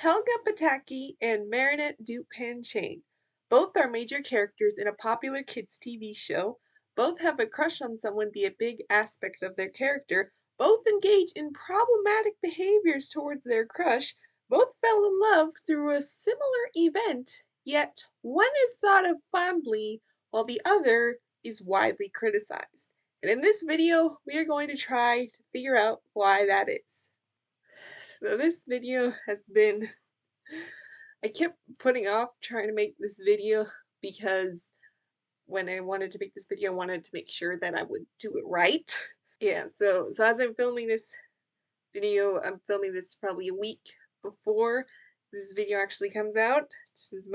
Helga Pataki and Marinette Dupain Cheng. Both are major characters in a popular kids' TV show. Both have a crush on someone be a big aspect of their character. Both engage in problematic behaviors towards their crush. Both fell in love through a similar event, yet one is thought of fondly while the other is widely criticized. And in this video, we are going to try to figure out why that is. So this video has been, I kept putting off trying to make this video because when I wanted to make this video, I wanted to make sure that I would do it right. Yeah, so as I'm filming this video, I'm filming this probably a week before this video actually comes out. Just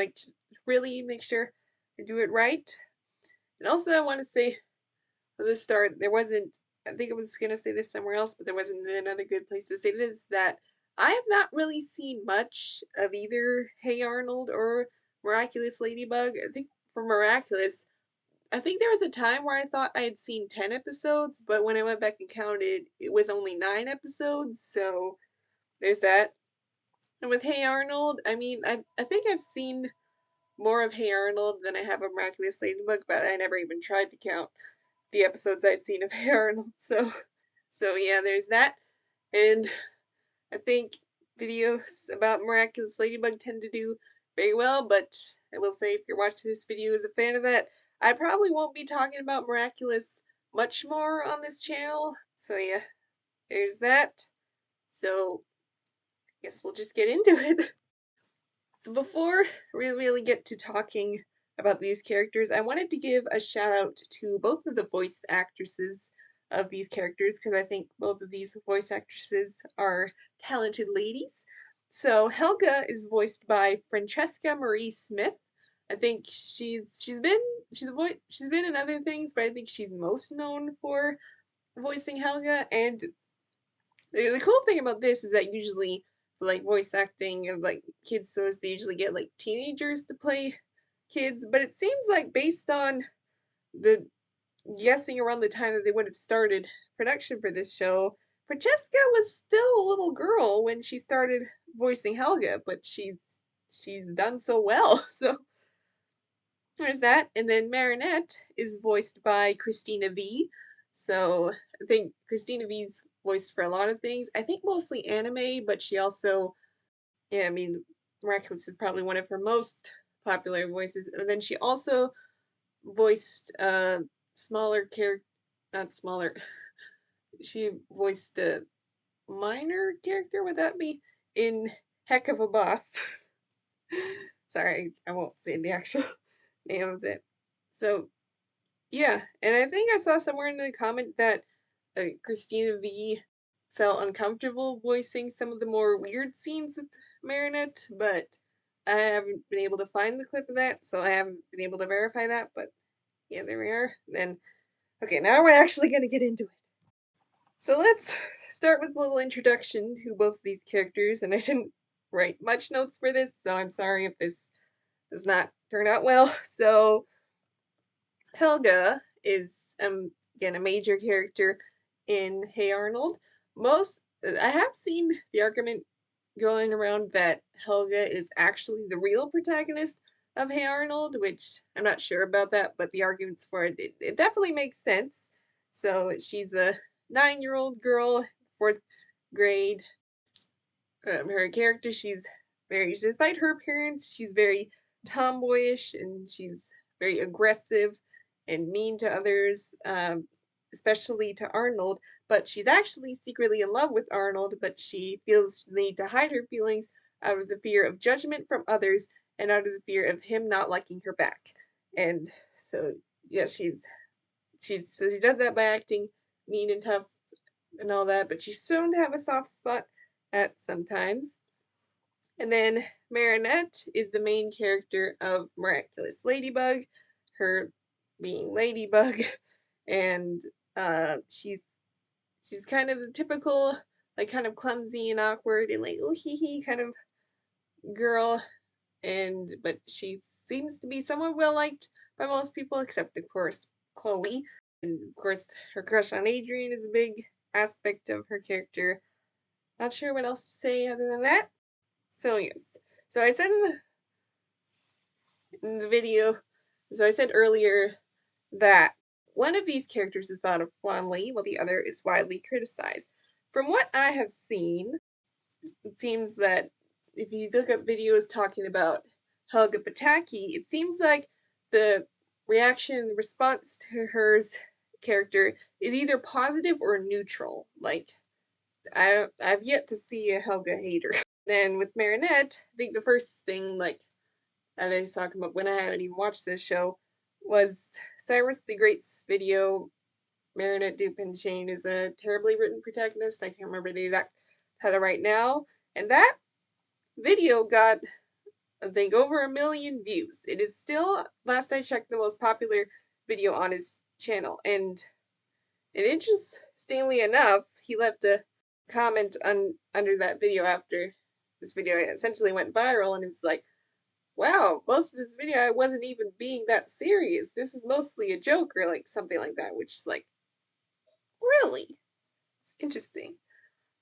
really make sure I do it right. And also I want to say from the start, there wasn't, I think I was going to say this somewhere else, but there wasn't another good place to say this, that I have not really seen much of either Hey Arnold or Miraculous Ladybug. I think for Miraculous, I think there was a time where I thought I had seen 10 episodes, but when I went back and counted, it was only 9 episodes, so there's that. And with Hey Arnold, I mean, I think I've seen more of Hey Arnold than I have of Miraculous Ladybug, but I never even tried to count the episodes I'd seen of Hey Arnold, so yeah, there's that. And I think videos about Miraculous Ladybug tend to do very well, but I will say if you're watching this video as a fan of that, I probably won't be talking about Miraculous much more on this channel. So yeah, there's that. So I guess we'll just get into it. So before we really get to talking about these characters, I wanted to give a shout out to both of the voice actresses of these characters because I think both of these voice actresses are talented ladies. So Helga is voiced by Francesca Marie Smith. I think she's been in other things, but I think she's most known for voicing Helga. And the cool thing about this is that usually for like voice acting of like kids shows, they usually get like teenagers to play kids, but it seems like based on the guessing around the time that they would have started production for this show, Francesca was still a little girl when she started voicing Helga, but she's done so well. So there's that. And then Marinette is voiced by Christina V. So I think Christina V's voiced for a lot of things. I think mostly anime, but she also, yeah, I mean, Miraculous is probably one of her most popular voices. And then she also voiced smaller character, not smaller. She voiced a minor character. Would that be in Heck of a Boss? Sorry, I won't say the actual name of it. So yeah, and I think I saw somewhere in the comment that Christina V felt uncomfortable voicing some of the more weird scenes with Marinette, but I haven't been able to find the clip of that, so I haven't been able to verify that, but yeah, there we are. Then, okay, now we're actually going to get into it. So let's start with a little introduction to both of these characters, and I didn't write much notes for this, so I'm sorry if this does not turn out well. So Helga is again a major character in Hey Arnold. I have seen the argument going around that Helga is actually the real protagonist of Hey Arnold, which I'm not sure about that, but the arguments for it definitely makes sense. So she's a 9-year-old girl, 4th grade. Her character, despite her appearance, she's very tomboyish and she's very aggressive and mean to others, especially to Arnold. But she's actually secretly in love with Arnold, but she feels the need to hide her feelings out of the fear of judgment from others and out of the fear of him not liking her back. And so, yeah, she does that by acting mean and tough and all that, but she's shown to have a soft spot at sometimes. And then Marinette is the main character of Miraculous Ladybug, her being Ladybug, and she's kind of the typical, like, kind of clumsy and awkward and like, oh hee hee kind of girl, but she seems to be somewhat well liked by most people except of course Chloe. And of course her crush on Adrian is a big aspect of her character. Not sure what else to say other than that. So yes. So I said in the video, so I said earlier that one of these characters is thought of fondly, while the other is widely criticized. From what I have seen, it seems that if you look up videos talking about Helga Pataki, it seems like the reaction, the response to her character is either positive or neutral. Like, I've yet to see a Helga hater. Then with Marinette, I think the first thing like that I was talking about when I hadn't even watched this show was Cyrus the Great's video. Marinette Dupain is a terribly written protagonist. I can't remember the exact title right now. And that video got, I think, over 1 million views. It is still, last I checked, the most popular video on his channel. And interestingly enough, he left a comment under that video after this video essentially went viral, and it was like, wow, most of this video I wasn't even being that serious. This is mostly a joke or like something like that, which is like, really? Interesting.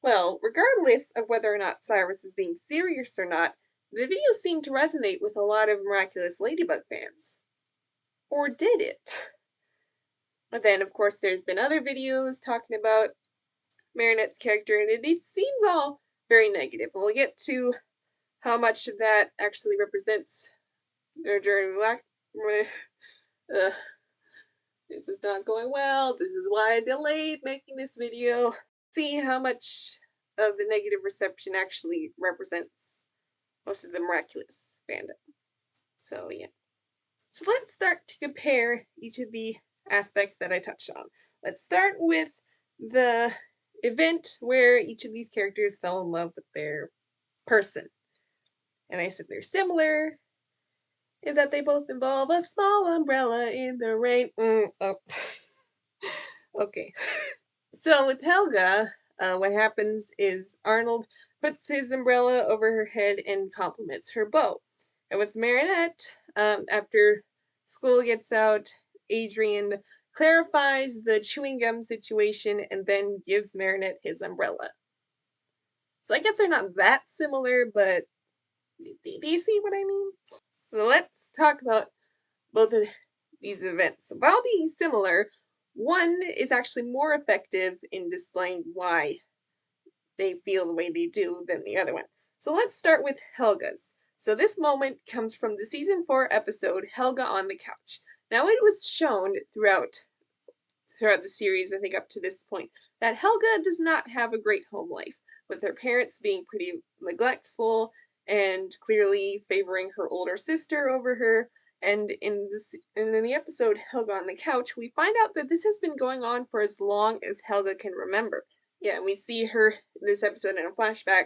Well, regardless of whether or not Cyrus is being serious or not, the video seemed to resonate with a lot of Miraculous Ladybug fans. Or did it? But then, of course, there's been other videos talking about Marinette's character, and it seems all very negative. We'll get to how much of that actually represents their journey. This is not going well. This is why I delayed making this video. See how much of the negative reception actually represents most of the Miraculous fandom. So yeah. So let's start to compare each of the aspects that I touched on. Let's start with the event where each of these characters fell in love with their person. And I said they're similar in that they both involve a small umbrella in the rain. Oh. Okay. So with Helga, what happens is Arnold puts his umbrella over her head and compliments her beau. And with Marinette, after school gets out, Adrian clarifies the chewing gum situation and then gives Marinette his umbrella. So I guess they're not that similar, but do you see what I mean? So let's talk about both of these events. While being similar, one is actually more effective in displaying why they feel the way they do than the other one. So let's start with Helga's. So this moment comes from the season 4 episode Helga on the Couch. Now it was shown throughout the series, I think up to this point, that Helga does not have a great home life, with her parents being pretty neglectful and clearly favoring her older sister over her. And in the episode Helga on the Couch, we find out that this has been going on for as long as Helga can remember. Yeah, and we see her in this episode in a flashback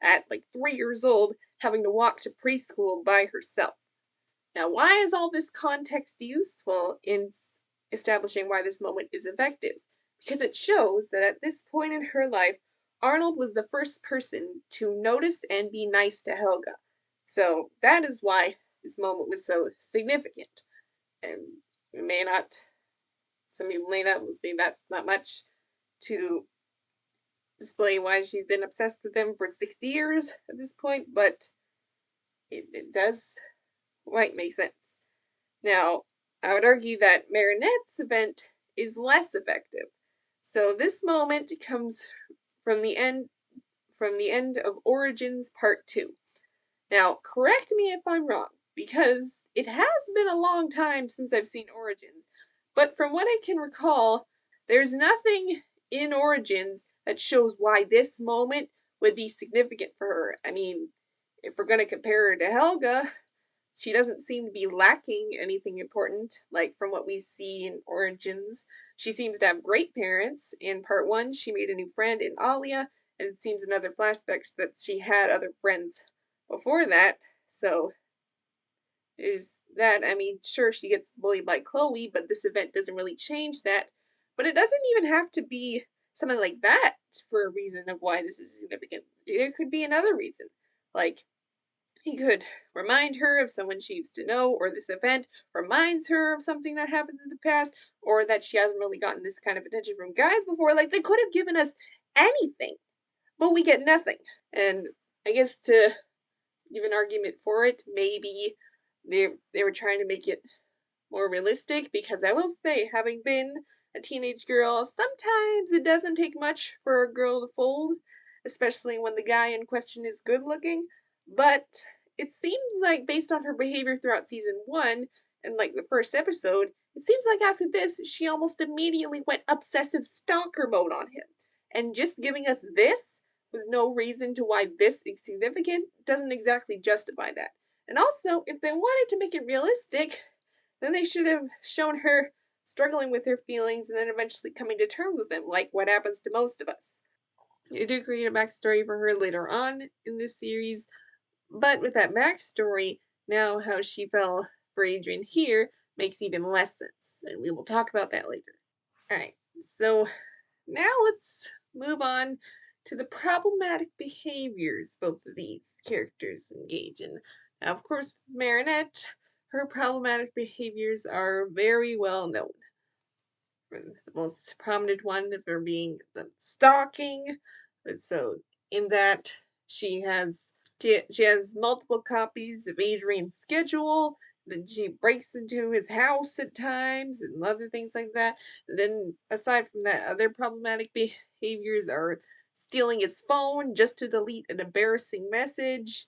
at like 3 years old, having to walk to preschool by herself. Now, why is all this context useful in establishing why this moment is effective? Because it shows that at this point in her life, Arnold was the first person to notice and be nice to Helga. So that is why this moment was so significant. And we may not, some people may not say that's not much to display why she's been obsessed with him for 60 years at this point, but it does quite make sense. Now, I would argue that Marinette's event is less effective. So this moment comes from the end of Origins Part 2. Now, correct me if I'm wrong, because it has been a long time since I've seen Origins, but from what I can recall, there's nothing in Origins that shows why this moment would be significant for her. I mean, if we're going to compare her to Helga, she doesn't seem to be lacking anything important, like from what we see in Origins. She seems to have great parents. In part 1, she made a new friend in Alia, and it seems in other flashbacks that she had other friends before that. So there's that. I mean, sure, she gets bullied by Chloe, but this event doesn't really change that. But it doesn't even have to be something like that for a reason of why this is significant. There could be another reason. Like, he could remind her of someone she used to know, or this event reminds her of something that happened in the past, or that she hasn't really gotten this kind of attention from guys before. Like, they could have given us anything, but we get nothing. And I guess to give an argument for it. Maybe they were trying to make it more realistic, because I will say, having been a teenage girl, sometimes it doesn't take much for a girl to fold, especially when the guy in question is good looking. But it seems like, based on her behavior throughout season one and like the first episode, it seems like after this, she almost immediately went obsessive stalker mode on him. And just giving us this with no reason to why this is significant doesn't exactly justify that. And also, if they wanted to make it realistic, then they should have shown her struggling with her feelings and then eventually coming to terms with them, like what happens to most of us. They do create a backstory for her later on in this series, but with that backstory, now how she fell for Adrian here makes even less sense, and we will talk about that later. Alright, so now let's move on to the problematic behaviors both of these characters engage in. Now, of course, with Marinette, her problematic behaviors are very well known. The most prominent one for being the stalking. So, in that, she has she has multiple copies of Adrian's schedule. Then she breaks into his house at times and other things like that. And then, aside from that, other problematic behaviors are stealing his phone just to delete an embarrassing message,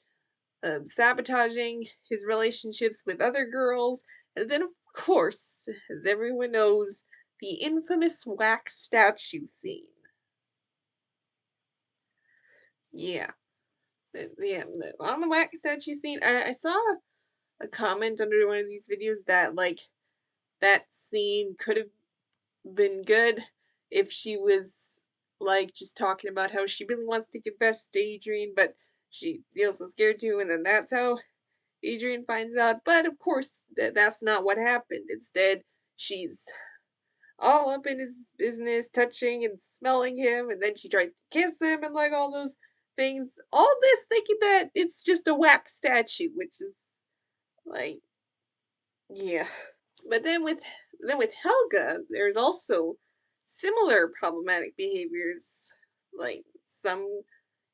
sabotaging his relationships with other girls, and then, of course, as everyone knows, the infamous wax statue scene. Yeah. Yeah, on the wax statue scene, I saw a comment under one of these videos that, like, that scene could have been good if she was, like, just talking about how she really wants to confess to Adrian, but she feels so scared to, and then that's how Adrian finds out. But of course, that's not what happened. Instead, she's all up in his business, touching and smelling him, and then she tries to kiss him and like all those things. All this thinking that it's just a wax statue, which is like, yeah. But then with Helga, there's also similar problematic behaviors, like some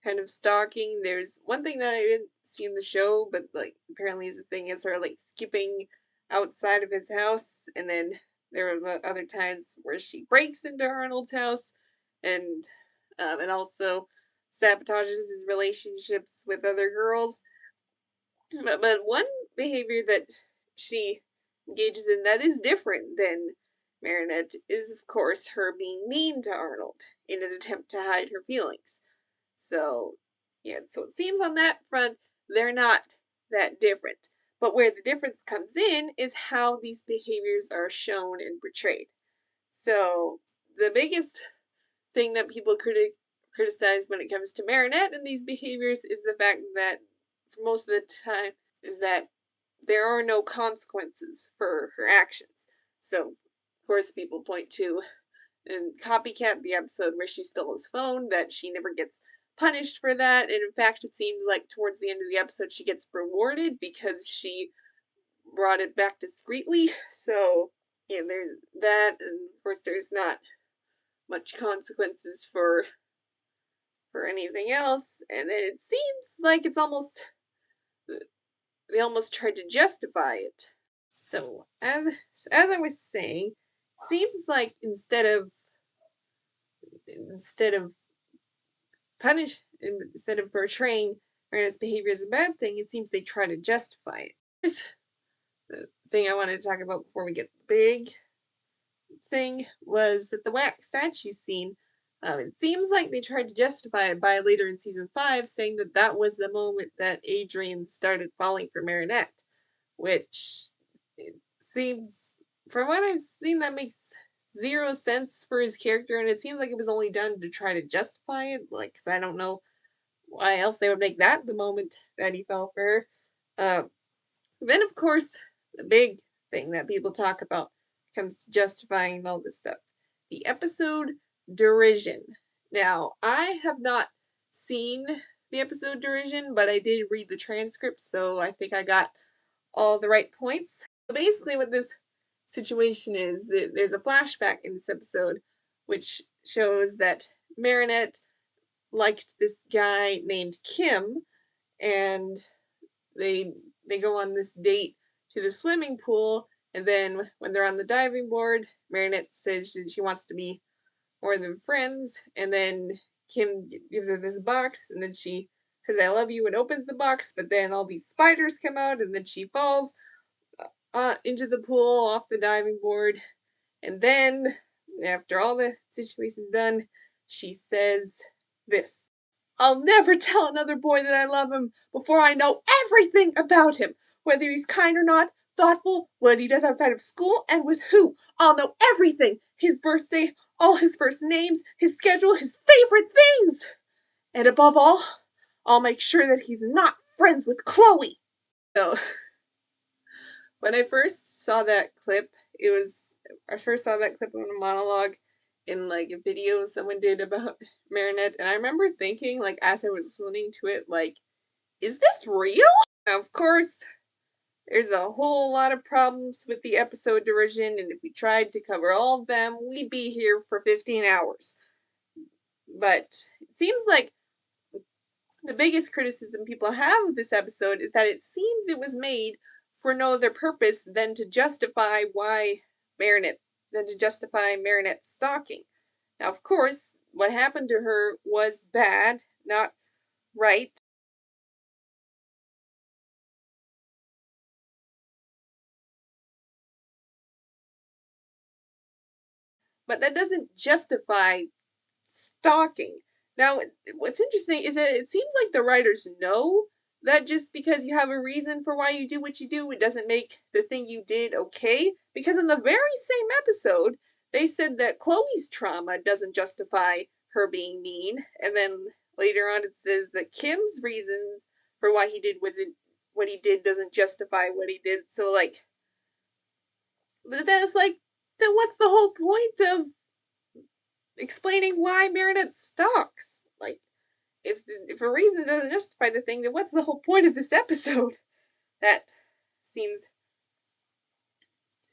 kind of stalking. There's one thing that I didn't see in the show, but like apparently is a thing, is her like skipping outside of his house, and then there are other times where she breaks into Arnold's house, and and also sabotages his relationships with other girls. But one behavior that she engages in that is different than Marinette is, of course, her being mean to Arnold in an attempt to hide her feelings. So, yeah, so it seems on that front they're not that different. But where the difference comes in is how these behaviors are shown and portrayed. So, the biggest thing that people criticize when it comes to Marinette and these behaviors is the fact that, for most of the time, is that there are no consequences for her actions. So, of course, people point to and Copycat, the episode where she stole his phone, that she never gets punished for that. And in fact, it seems like towards the end of the episode, she gets rewarded because she brought it back discreetly. So, yeah, there's that. And of course, there's not much consequences for anything else. And then it seems like it's almost they almost tried to justify it. So, as I was saying, it seems like instead of instead of portraying Marinette's behavior as a bad thing, it seems they try to justify it. Here's the thing I wanted to talk about before we get the big thing was with the wax statue scene. It seems like they tried to justify it by later in season 5, saying that that was the moment that Adrian started falling for Marinette, which it seems, from what I've seen, that makes zero sense for his character, and it seems like it was only done to try to justify it, like, because I don't know why else they would make that the moment that he fell for her. Uh, then, of course, the big thing that people talk about comes to justifying all this stuff, the episode derision. Now, I have not seen the episode derision, but I did read the transcript, so I think I got all the right points. So basically, what this situation is, there's a flashback in this episode which shows that Marinette liked this guy named Kim, and they they go on this date to the swimming pool, and then when they're on the diving board, Marinette says that she wants to be more than friends, and then Kim gives her this box, and then she says I love you and opens the box, but then all these spiders come out, and then she falls into the pool off the diving board, and then after all the situation's done, she says this. I'll never tell another boy that I love him before I know everything about him, whether he's kind or not, thoughtful, what he does outside of school, and with who. I'll know everything. His birthday, all his first names, his schedule, his favorite things. And above all, I'll make sure that he's not friends with Chloe. So, when I first saw that clip, I first saw that clip of a monologue in like a video someone did about Marinette, and I remember thinking, like, as I was listening to it, like, is this real? Now, of course, there's a whole lot of problems with the episode version, and if we tried to cover all of them, we'd be here for 15 hours. But it seems like the biggest criticism people have of this episode is that it seems it was made for no other purpose than to justify Marinette's stalking. Now, of course, what happened to her was bad, not right. But that doesn't justify stalking. Now, what's interesting is that it seems like the writers know that just because you have a reason for why you do what you do, it doesn't make the thing you did okay. Because in the very same episode, they said that Chloe's trauma doesn't justify her being mean, and then later on it says that Kim's reasons for why he did what he did doesn't justify what he did. So like, but then it's like, then what's the whole point of explaining why Marinette stalks? Like, if a reason doesn't justify the thing, then what's the whole point of this episode? That seems to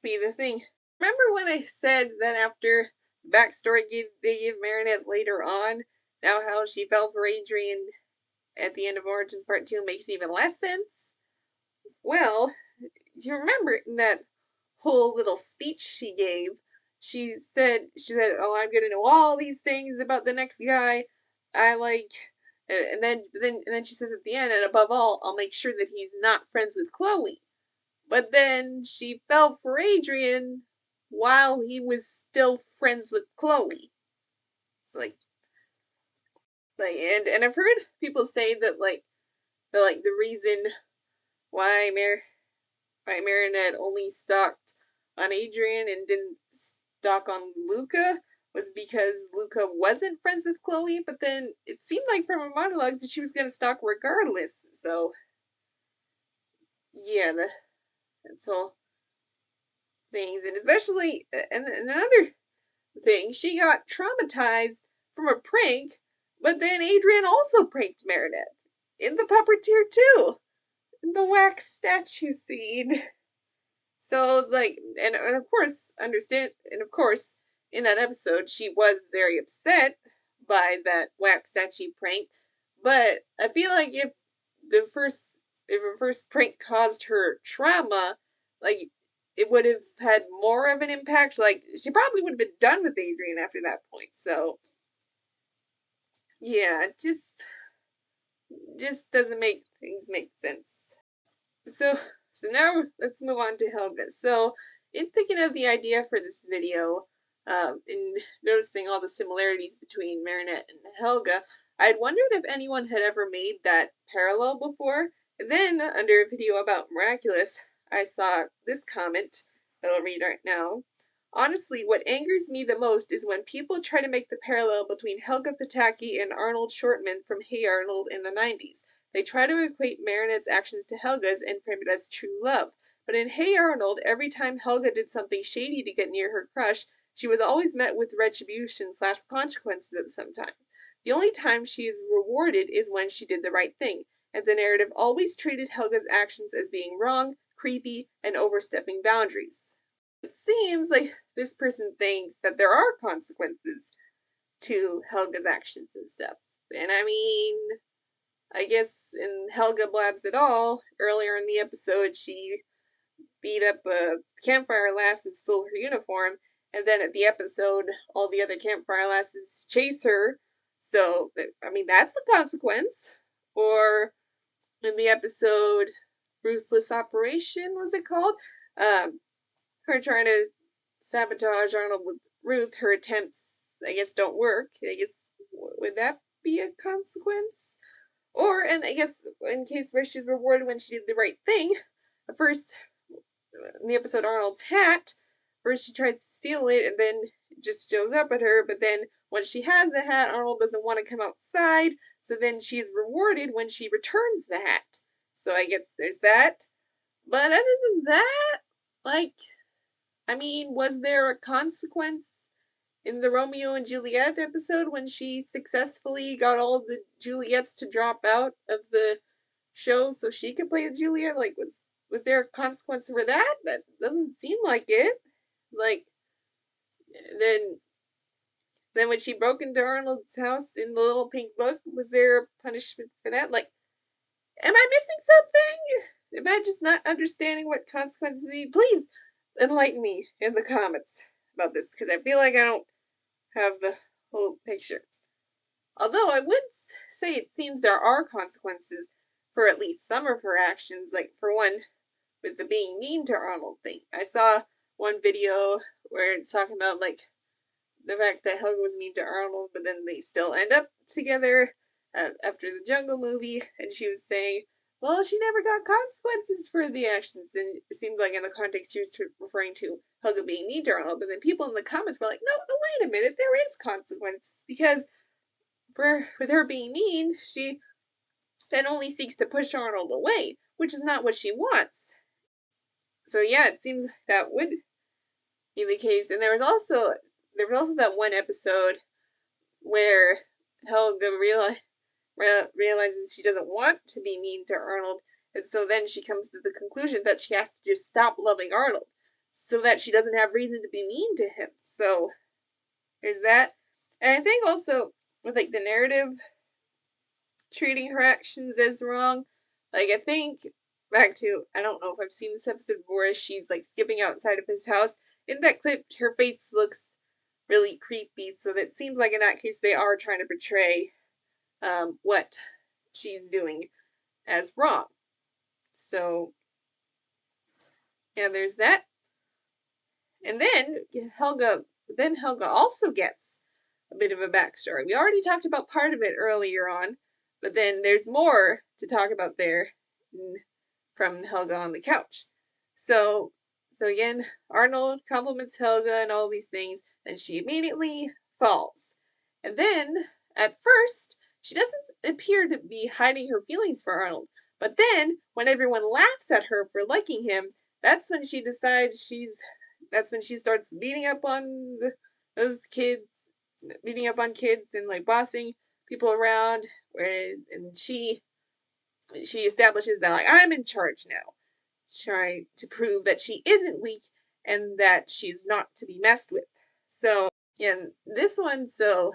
be the thing. Remember when I said that after backstory they give Marinette later on, now how she fell for Adrian at the end of Origins Part 2 makes even less sense? Well, do you remember in that whole little speech she gave, she said, "Oh, I'm gonna know all these things about the next guy I like," and then she says at the end, "And above all, I'll make sure that he's not friends with Chloe." But then she fell for Adrian while he was still friends with Chloe. It's and I've heard people say that the reason why Marinette only stalked on Adrian and didn't stalk on Luca was because Luca wasn't friends with Chloe, but then it seemed like from a monologue that she was gonna stalk regardless. So yeah, that's all things, and especially and another thing, she got traumatized from a prank, but then Adrian also pranked Marinette in the puppeteer too, in the wax statue scene. So like, and of course, in that episode, she was very upset by that wax statue prank. But I feel like the first if her first prank caused her trauma, like it would have had more of an impact. Like she probably would have been done with Adrian after that point. So yeah, it just doesn't make things make sense. So, so now let's move on to Helga. So, in thinking of the idea for this video, in noticing all the similarities between Marinette and Helga, I'd wondered if anyone had ever made that parallel before. And then, under a video about Miraculous, I saw this comment that I'll read right now. Honestly, what angers me the most is when people try to make the parallel between Helga Pataki and Arnold Shortman from Hey Arnold in the 90s. They try to equate Marinette's actions to Helga's and frame it as true love. But in Hey Arnold, every time Helga did something shady to get near her crush, she was always met with retribution / consequences of some time. The only time she is rewarded is when she did the right thing, and the narrative always treated Helga's actions as being wrong, creepy, and overstepping boundaries. It seems like this person thinks that there are consequences to Helga's actions and stuff. And I mean, I guess in Helga Blabs It All, earlier in the episode, she beat up a campfire lass and stole her uniform, and then at the episode, all the other campfire lasses chase her. So, I mean, that's a consequence. Or in the episode Ruthless Operation, was it called? Her trying to sabotage Arnold with Ruth, her attempts, I guess, don't work. I guess, would that be a consequence? Or, and I guess, in case where she's rewarded when she did the right thing, first, in the episode Arnold's hat, first she tries to steal it and then it just shows up at her, but then once she has the hat, Arnold doesn't want to come outside, so then she's rewarded when she returns the hat. So I guess there's that. But other than that, like, I mean, was there a consequence in the Romeo and Juliet episode when she successfully got all the Juliets to drop out of the show so she could play Juliet? Like, was there a consequence for that? That doesn't seem like it. Like, then when she broke into Arnold's house in the little pink book, was there a punishment for that? Like, am I missing something? Am I just not understanding what consequences need? Please enlighten me in the comments about this, because I feel like I don't have the whole picture. Although I would say it seems there are consequences for at least some of her actions, like for one, with the being mean to Arnold thing. I saw one video where it's talking about like the fact that Helga was mean to Arnold, but then they still end up together after the Jungle movie, and she was saying, well, she never got consequences for the actions, and it seems like in the context she was referring to Helga being mean to Arnold, but then people in the comments were like, no, wait a minute, there is consequences, because with her being mean, she then only seeks to push Arnold away, which is not what she wants. So yeah, it seems that would be the case. And there was also that one episode where Helga realizes she doesn't want to be mean to Arnold, and so then she comes to the conclusion that she has to just stop loving Arnold so that she doesn't have reason to be mean to him. So there's that. And I think also with like the narrative treating her actions as wrong, like I think back to, I don't know if I've seen this episode where she's like skipping outside of his house. In that clip, her face looks really creepy, so that seems like in that case they are trying to portray what she's doing as wrong. So yeah, there's that. And then Helga also gets a bit of a backstory. We already talked about part of it earlier on, but then there's more to talk about there from Helga on the couch. So again, Arnold compliments Helga and all these things, and she immediately falls. And then, at first, she doesn't appear to be hiding her feelings for Arnold. But then, when everyone laughs at her for liking him, that's when she decides that's when she starts beating up on those kids, beating up on kids and like bossing people around, and she establishes that like I'm in charge now, trying to prove that she isn't weak and that she's not to be messed with. So yeah, this one, so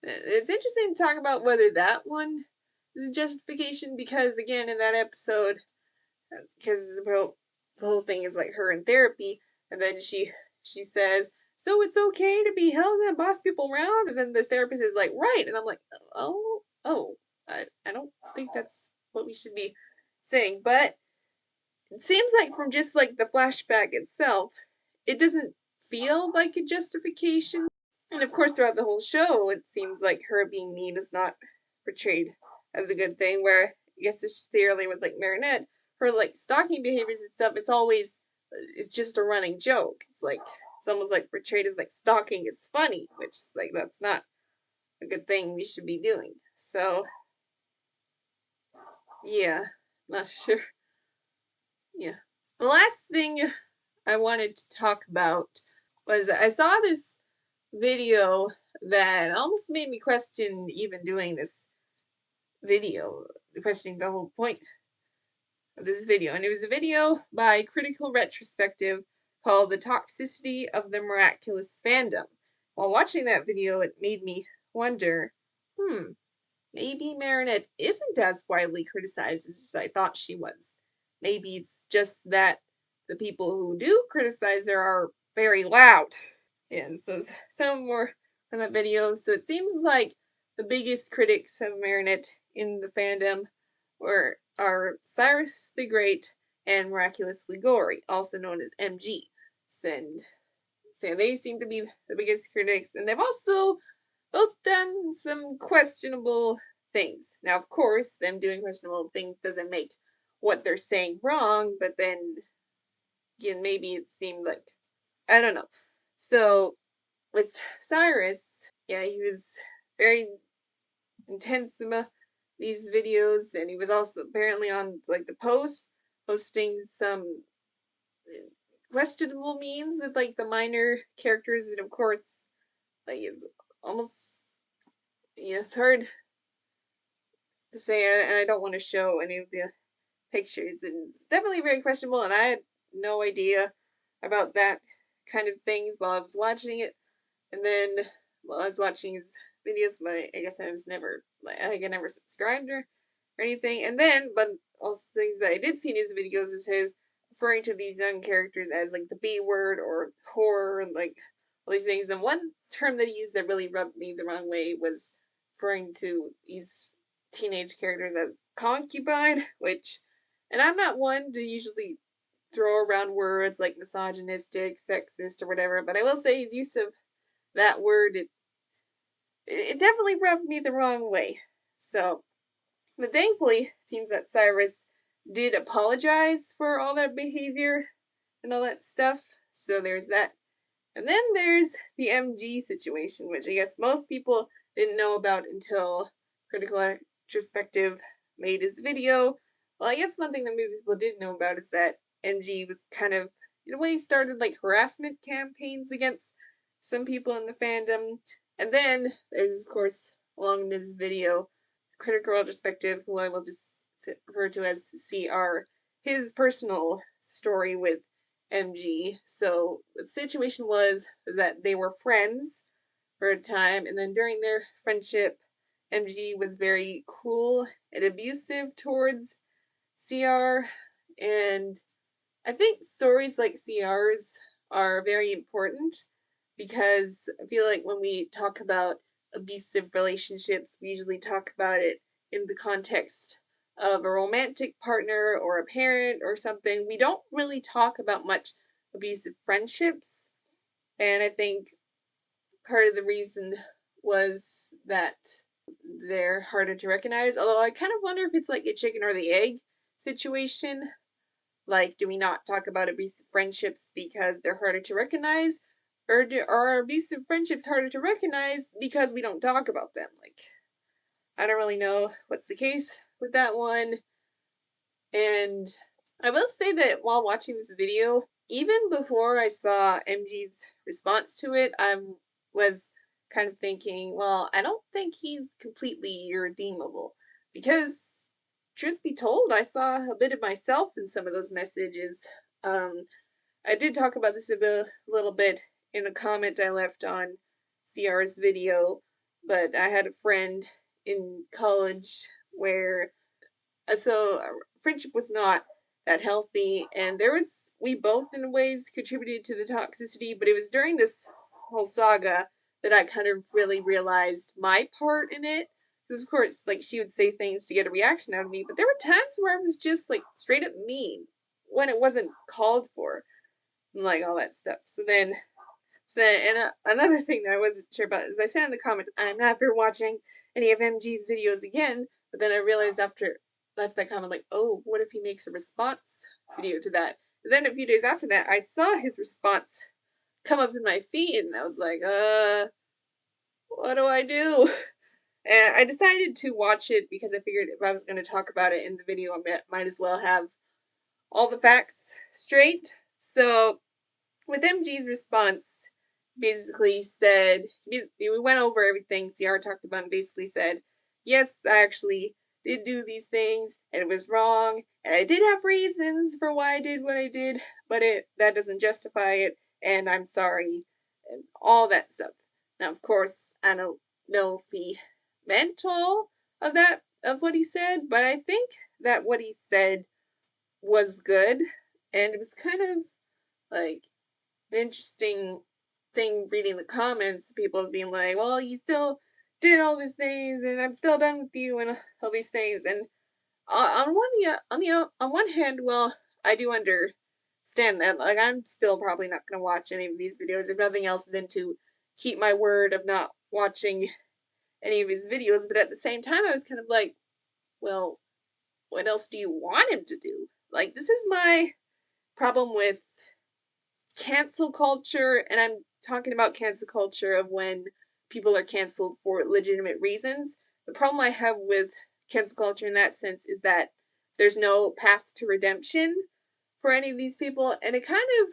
it's interesting to talk about whether that one is a justification, because again in that episode, because the whole thing is like her in therapy, and then she says, so it's okay to be Helga and boss people around, and then the therapist is like, right, and I'm like, I don't think that's what we should be saying. But it seems like from just like the flashback itself, it doesn't feel like a justification. And of course, throughout the whole show, it seems like her being mean is not portrayed as a good thing. Where I guess to say earlier with like Marinette, her like stalking behaviors and stuff, it's just a running joke. It's almost like portrayed as like stalking is funny, which is like that's not a good thing we should be doing. So yeah, not sure. Yeah. The last thing I wanted to talk about was I saw this video that almost made me question even doing this video, questioning the whole point of this video. And it was a video by Critical Retrospective called The Toxicity of the Miraculous Fandom. While watching that video, it made me wonder, maybe Marinette isn't as widely criticized as I thought she was. Maybe it's just that the people who do criticize her are very loud. And so some more on that video. So it seems like the biggest critics of Marinette in the fandom are Cyrus the Great and Miraculously Gory, also known as MG. And so they seem to be the biggest critics, and they've also both done some questionable things. Now, of course, them doing questionable things doesn't make what they're saying wrong, but then again, maybe it seemed like I don't know. So with Cyrus, yeah, he was very intense about these videos, and he was also apparently on like the post posting some questionable memes with like the minor characters, and of course, like it's almost it's hard to say, and I don't want to show any of the pictures, and it's definitely very questionable, and I had no idea about that kind of things while I was watching it. And then while I was watching his videos, but I guess I was never like I never subscribed or anything. And then, but also things that I did see in his videos is his referring to these young characters as like the B word or horror and like all these things. And one term that he used that really rubbed me the wrong way was referring to these teenage characters as concubine, which, and I'm not one to usually throw around words like misogynistic, sexist, or whatever, but I will say his use of that word, it definitely rubbed me the wrong way. So, but thankfully, it seems that Cyrus did apologize for all that behavior and all that stuff. So there's that. And then there's the MG situation, which I guess most people didn't know about until Critical Retrospective made his video. Well, I guess one thing that maybe people did know about is that MG was kind of, in a way, started like harassment campaigns against some people in the fandom. And then there's, of course, along in this video, Critical Retrospective, who I will just refer to as CR, his personal story with MG. So the situation was that they were friends for a time, and then during their friendship, MG was very cruel and abusive towards CR, and I think stories like CR's are very important because I feel like when we talk about abusive relationships, we usually talk about it in the context of a romantic partner or a parent or something. We don't really talk about much abusive friendships, and I think part of the reason was that they're harder to recognize. Although I kind of wonder if it's like a chicken or the egg situation. Like, do we not talk about abusive friendships because they're harder to recognize? Or are abusive friendships harder to recognize because we don't talk about them? Like, I don't really know what's the case with that one. And I will say that while watching this video, even before I saw MG's response to it, I was kind of thinking, well, I don't think he's completely irredeemable. Because, truth be told, I saw a bit of myself in some of those messages. I did talk about this little bit in a comment I left on CR's video, but I had a friend in college where friendship was not that healthy, and we both in ways contributed to the toxicity, but it was during this whole saga that I kind of really realized my part in it. Because of course, like, she would say things to get a reaction out of me, but there were times where I was just like straight up mean when it wasn't called for, and like all that stuff. And another thing that I wasn't sure about is I said in the comment, I'm never watching any of MG's videos again. But then I realized after left that comment, like, oh, what if he makes a response video to that? And then a few days after that, I saw his response come up in my feed, and I was like, what do I do? And I decided to watch it because I figured if I was going to talk about it in the video, I might as well have all the facts straight. So with MG's response, basically said, we went over everything CR talked about and basically said, yes, I actually did do these things and it was wrong and I did have reasons for why I did what I did, but that doesn't justify it and I'm sorry and all that stuff. Now, of course, I don't know if he meant all of what he said, but I think that what he said was good, and it was kind of like an interesting thing reading the comments, people being like, well, you still did all these things and I'm still done with you and all these things. And on one hand, well, I do understand that. Like, I'm still probably not going to watch any of these videos, if nothing else than to keep my word of not watching any of his videos. But at the same time, I was kind of like, well, what else do you want him to do? Like, this is my problem with cancel culture, and I'm talking about cancel culture of when people are canceled for legitimate reasons. The problem I have with cancel culture in that sense is that there's no path to redemption for any of these people, and it kind of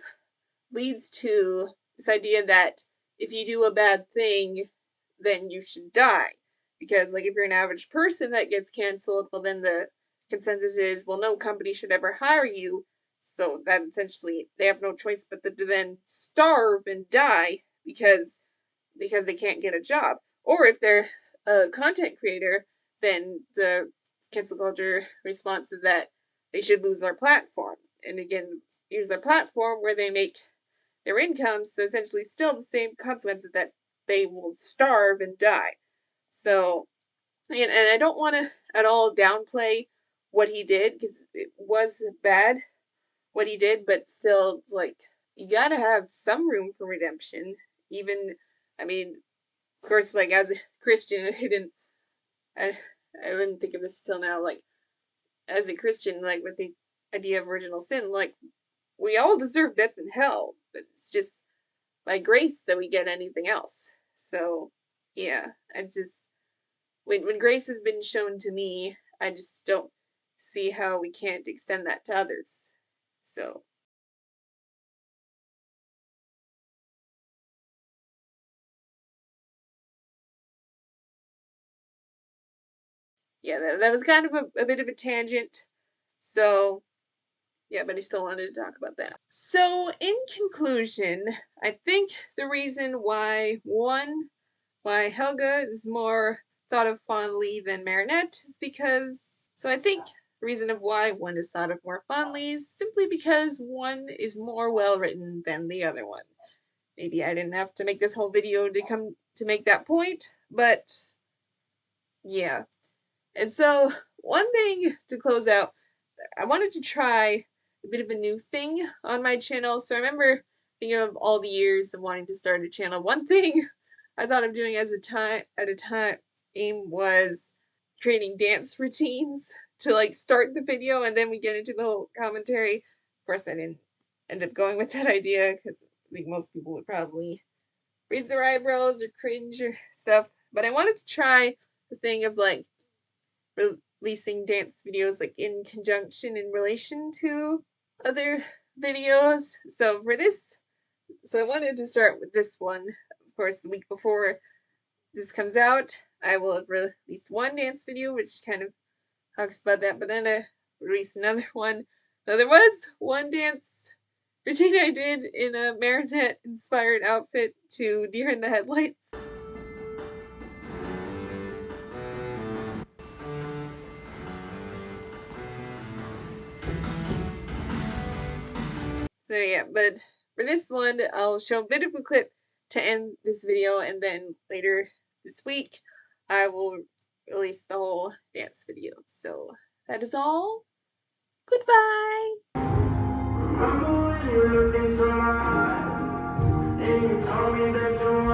leads to this idea that if you do a bad thing, then you should die. Because, like, if you're an average person that gets canceled, well, then the consensus is, well, no company should ever hire you. So that essentially they have no choice but to then starve and die because they can't get a job. Or if they're a content creator, then the cancel culture response is that they should lose their platform. And again, use their platform where they make their income, so essentially still the same consequences that they will starve and die. So, and I don't want to at all downplay what he did, because it was bad what he did, but still, like, you gotta have some room for redemption. Even, I mean, of course, like, as a Christian, I, I wouldn't think of this till now, like, as a Christian, like, with the idea of original sin, like, we all deserve death in hell, but it's just by grace that we get anything else. So, yeah, I just, when grace has been shown to me, I just don't see how we can't extend that to others. So, yeah, that was kind of a bit of a tangent. So, yeah, but I still wanted to talk about that. So, in conclusion, I think the reason why Helga is more thought of fondly than Marinette is because, so I think the reason of why one is thought of more fondly is simply because one is more well written than the other one. Maybe I didn't have to make this whole video to come to make that point, but yeah. And so, one thing to close out, I wanted to try a bit of a new thing on my channel. So I remember thinking of all the years of wanting to start a channel. One thing I thought of doing as a time was creating dance routines to, like, start the video, and then we get into the whole commentary. Of course, I didn't end up going with that idea because I think most people would probably raise their eyebrows or cringe or stuff. But I wanted to try the thing of, like, releasing dance videos, like, in conjunction in relation to other videos. So I wanted to start with this one. Of course, the week before this comes out, I will have released one dance video, which kind of talks about that, but then I released another one. Now, there was one dance routine I did in a Marinette inspired outfit to Deer in the Headlights. So yeah, but for this one, I'll show a bit of a clip to end this video, and then later this week, I will release the whole dance video. So that is all. Goodbye! Remember when you looked into my eyes and you told me that you